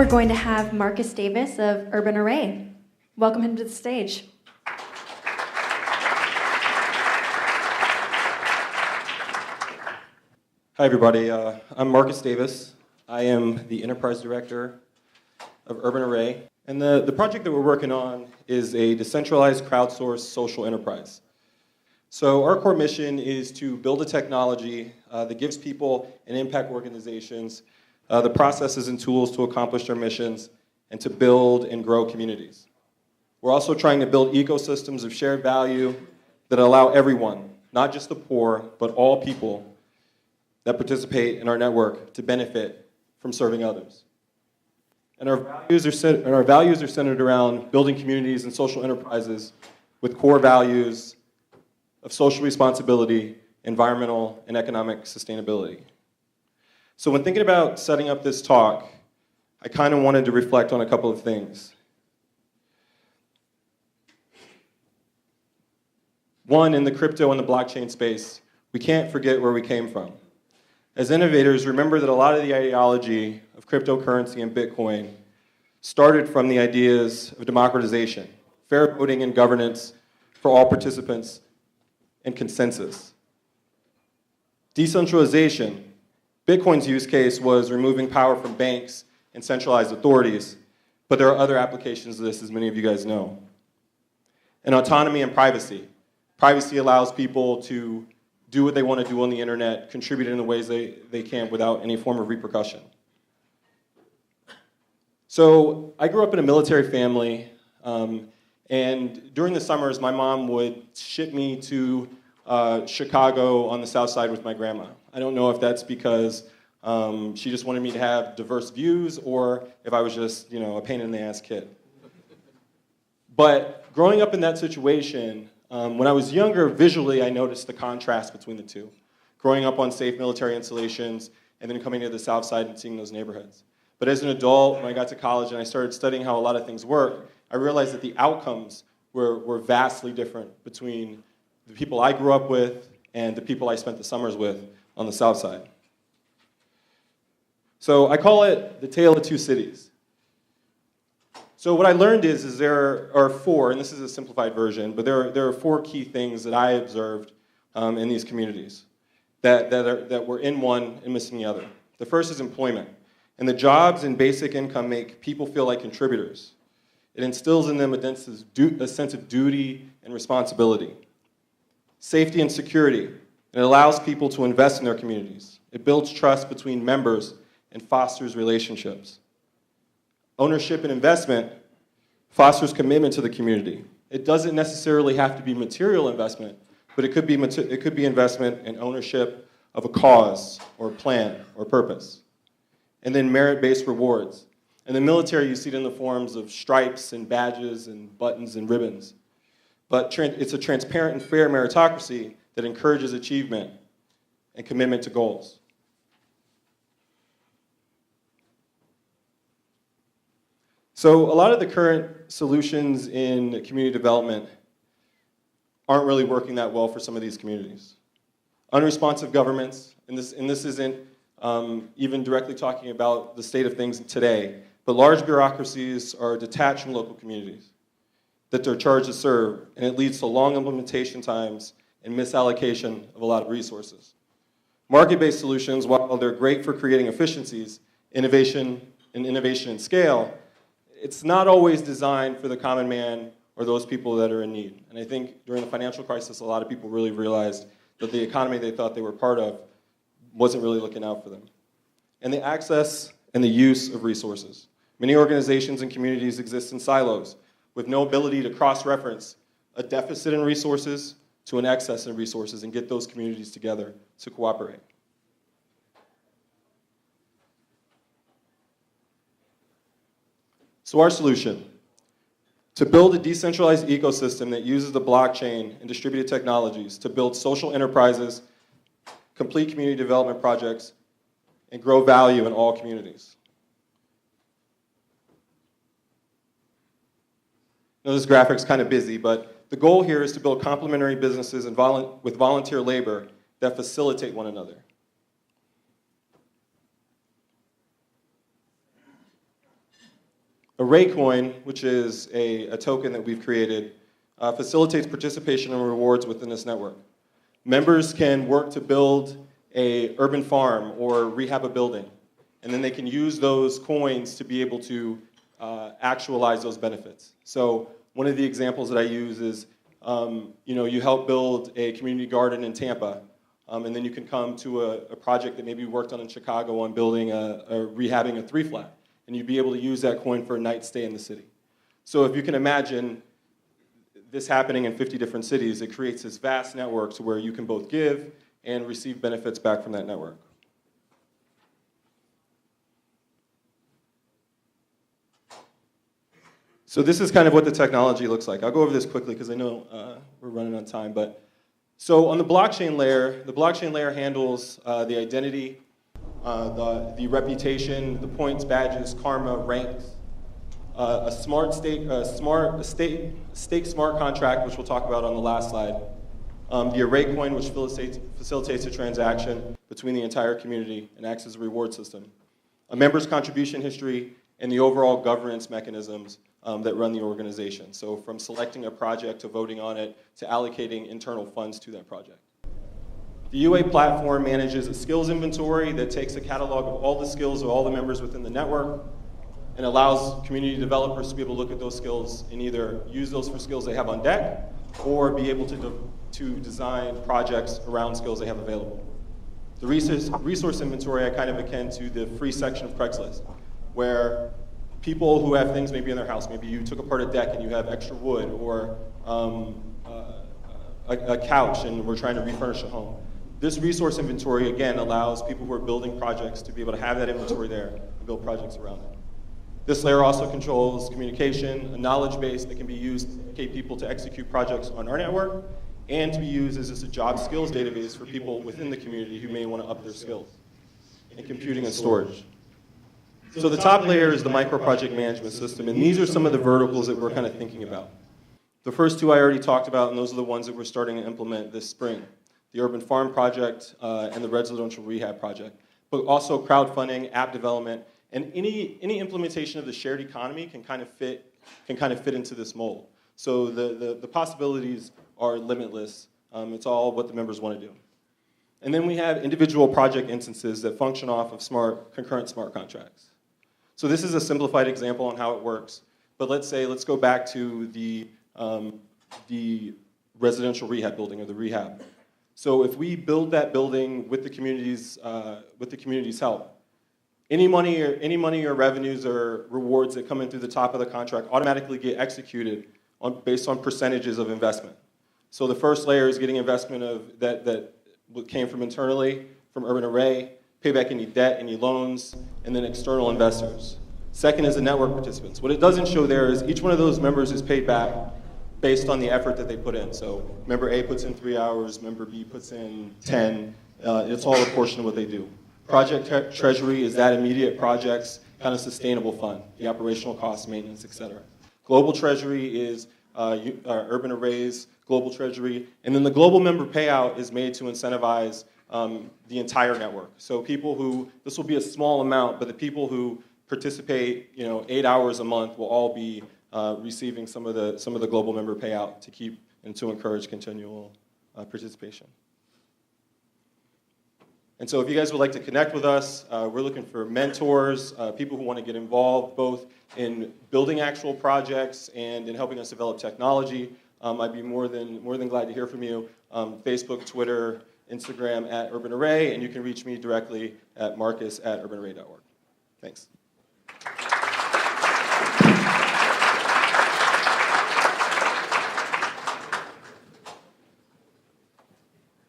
we're going to have Marquis Davis of Urban Array. Welcome him to the stage. Hi, everybody. I'm Marquis Davis. I am the Enterprise Director of Urban Array. And the project that we're working on is a decentralized, crowdsourced social enterprise. So our core mission is to build a technology that gives people and impact organizations the processes and tools to accomplish their missions and to build and grow communities. We're also trying to build ecosystems of shared value that allow everyone, not just the poor, but all people that participate in our network to benefit from serving others. And our values are centered around building communities and social enterprises with core values of social responsibility, environmental, and economic sustainability. So when thinking about setting up this talk, I kind of wanted to reflect on a couple of things. One, in the crypto and the blockchain space, we can't forget where we came from. As innovators, remember that a lot of the ideology of cryptocurrency and Bitcoin started from the ideas of democratization, fair voting and governance for all participants, and consensus. Decentralization. Bitcoin's use case was removing power from banks and centralized authorities, but there are other applications of this, as many of you guys know. And autonomy and privacy. Privacy allows people to do what they want to do on the internet, contribute in the ways they can without any form of repercussion. So I grew up in a military family, and during the summers, my mom would ship me to Chicago on the south side with my grandma. I don't know if that's because she just wanted me to have diverse views or if I was just, a pain in the ass kid. But growing up in that situation, when I was younger, visually, I noticed the contrast between the two. Growing up on safe military installations and then coming to the south side and seeing those neighborhoods. But as an adult, when I got to college and I started studying how a lot of things work, I realized that the outcomes were vastly different between the people I grew up with and the people I spent the summers with on the south side. So I call it the tale of two cities. So what I learned is there are four, and this is a simplified version, but there are four key things that I observed in these communities that were in one and missing the other. The first is employment. And the jobs and basic income make people feel like contributors. It instills in them a sense of duty and responsibility. Safety and security. It allows people to invest in their communities. It builds trust between members and fosters relationships. Ownership and investment fosters commitment to the community. It doesn't necessarily have to be material investment, but it could be investment in ownership of a cause or a plan or purpose. And then merit-based rewards. In the military, you see it in the forms of stripes and badges and buttons and ribbons. But it's a transparent and fair meritocracy that encourages achievement and commitment to goals. So a lot of the current solutions in community development aren't really working that well for some of these communities. Unresponsive governments, and this isn't even directly talking about the state of things today, but large bureaucracies are detached from local communities that they're charged to serve, and it leads to long implementation times and misallocation of a lot of resources. Market-based solutions, while they're great for creating efficiencies, innovation and scale, it's not always designed for the common man or those people that are in need. And I think during the financial crisis, a lot of people really realized that the economy they thought they were part of wasn't really looking out for them. And the access and the use of resources. Many organizations and communities exist in silos with no ability to cross-reference a deficit in resources to an excess in resources and get those communities together to cooperate. So our solution, to build a decentralized ecosystem that uses the blockchain and distributed technologies to build social enterprises, complete community development projects, and grow value in all communities. Now this graphic's kind of busy, but the goal here is to build complementary businesses and with volunteer labor that facilitate one another. ArrayCoin, which is a token that we've created, facilitates participation and rewards within this network. Members can work to build a urban farm or rehab a building, and then they can use those coins to be able to actualize those benefits. So one of the examples that I use is, you help build a community garden in Tampa, and then you can come to a project that maybe you worked on in Chicago on building rehabbing a 3-flat, and you'd be able to use that coin for a night stay in the city. So if you can imagine this happening in 50 different cities, it creates this vast network to where you can both give and receive benefits back from that network. So this is kind of what the technology looks like. I'll go over this quickly because I know we're running on time. So on the blockchain layer handles the identity, the reputation, the points, badges, karma, ranks, a stake smart contract, which we'll talk about on the last slide, the ArrayCoin, which facilitates a transaction between the entire community and acts as a reward system, a member's contribution history, and the overall governance mechanisms that run the organization. So from selecting a project to voting on it to allocating internal funds to that project. The UA platform manages a skills inventory that takes a catalog of all the skills of all the members within the network and allows community developers to be able to look at those skills and either use those for skills they have on deck or be able to design projects around skills they have available. The resource inventory I kind of akin to the free section of Craigslist, where people who have things maybe in their house, maybe you took apart a deck and you have extra wood or a couch and we're trying to refurnish a home. This resource inventory, again, allows people who are building projects to be able to have that inventory there and build projects around it. This layer also controls communication, a knowledge base that can be used to educate people to execute projects on our network and to be used as just a job skills database for people within the community who may want to up their skills in computing and storage. So the top layer is the micro project management system, and these are some of the verticals that we're kind of thinking about. The first two I already talked about, and those are the ones that we're starting to implement this spring. The urban farm project and the residential rehab project, but also crowdfunding, app development, and any implementation of the shared economy can kind of fit into this mold. So the possibilities are limitless. It's all what the members want to do. And then we have individual project instances that function off of concurrent smart contracts. So this is a simplified example on how it works. But let's go back to the residential rehab building or the rehab. So if we build that building with the community's help, any money or revenues or rewards that come in through the top of the contract automatically get executed based on percentages of investment. So the first layer is getting investment that came from internally, from Urban Array, pay back any debt, any loans, and then external investors. Second is the network participants. What it doesn't show there is each one of those members is paid back based on the effort that they put in. So member A puts in 3 hours, member B puts in 10. It's all a portion of what they do. Project treasury is that immediate project's kind of sustainable fund, the operational costs, maintenance, et cetera. Global treasury is Urban Array's global treasury. And then the global member payout is made to incentivize the entire network. So this will be a small amount, but the people who participate 8 hours a month will all be receiving some of the global member payout to keep and to encourage continual participation. And so if you guys would like to connect with us, we're looking for mentors, people who want to get involved both in building actual projects and in helping us develop technology. I'd be more than glad to hear from you. Facebook, Twitter, Instagram @UrbanArray, and you can reach me directly at marcus@urbanarray.org. Thanks.